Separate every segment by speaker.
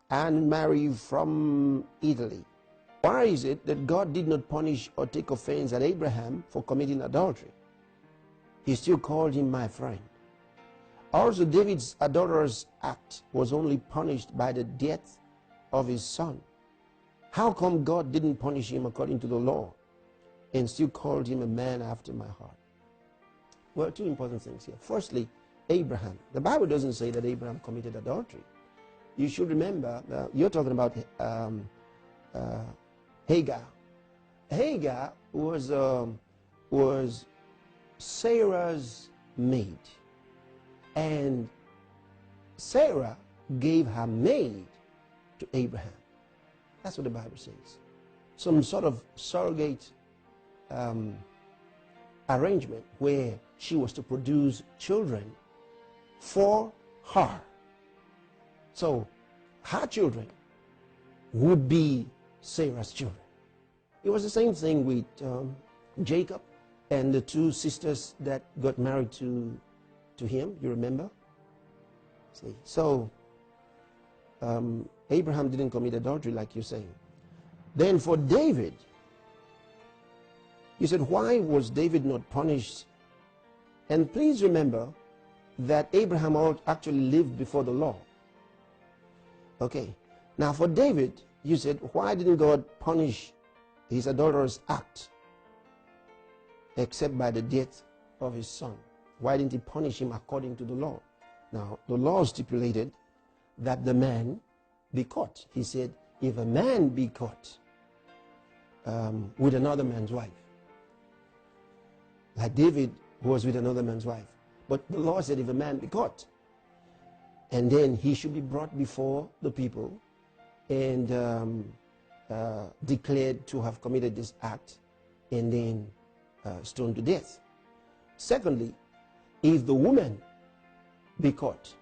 Speaker 1: and marry from Italy. Why is it that God did not punish or take offense at Abraham for committing adultery? He still called him my friend. Also, David's adulterous act was only punished by the death of his son. How come God didn't punish him according to the law and still called him a man after my heart? Well, two important things here. Firstly, Abraham. The Bible doesn't say that Abraham committed adultery. You should remember, you're talking about Hagar. Hagar was Sarah's maid. And Sarah gave her maid to Abraham. That's what the Bible says. Some sort of surrogate arrangement where she was to produce children for her. So her children would be Sarah's children. It was the same thing with Jacob and the two sisters that got married to him, you remember? See, so Abraham didn't commit adultery like you're saying. Then for David, you said, why was David not punished? And please remember that Abraham actually lived before the law. Okay, now for David, you said, why didn't God punish his adulterous act except by the death of his son? Why didn't he punish him according to the law? Now, the law stipulated that the man be caught. He said, if a man be caught with another man's wife, like David was with another man's wife, but the law said if a man be caught, and then he should be brought before the people and declared to have committed this act and then stoned to death. Secondly, if the woman be caught,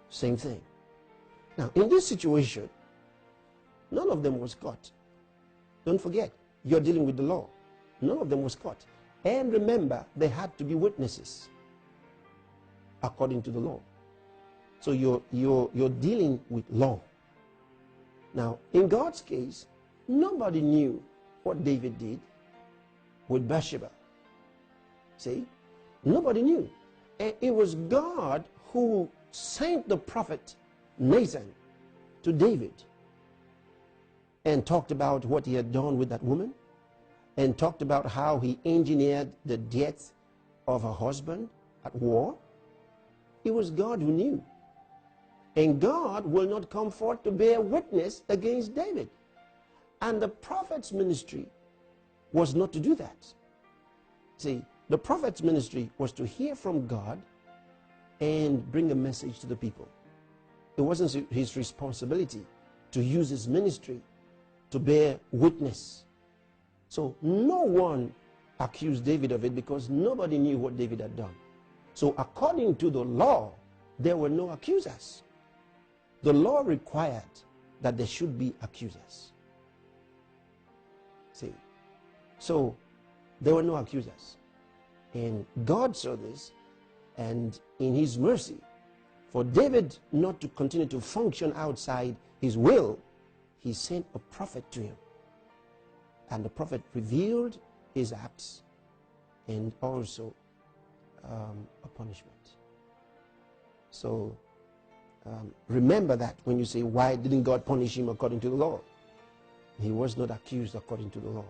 Speaker 1: same thing. Now, in this situation, none of them was caught. Don't forget, you're dealing with the law. None of them was caught. And remember, they had to be witnesses according to the law. So you're dealing with law. Now, in God's case, nobody knew what David did with Bathsheba. See? Nobody knew. And it was God who sent the prophet Nathan to David and talked about what he had done with that woman and talked about how he engineered the death of her husband at war. It was God who knew. And God will not come forth to bear witness against David. And the prophet's ministry was not to do that. See, the prophet's ministry was to hear from God and bring a message to the people. It wasn't his responsibility to use his ministry to bear witness. So no one accused David of it because nobody knew what David had done. So according to the law, there were no accusers. The law required that there should be accusers. See, so there were no accusers. And God saw this, and in his mercy, for David not to continue to function outside his will, he sent a prophet to him. And the prophet revealed his acts and also a punishment. So remember that when you say, why didn't God punish him according to the law? He was not accused according to the law.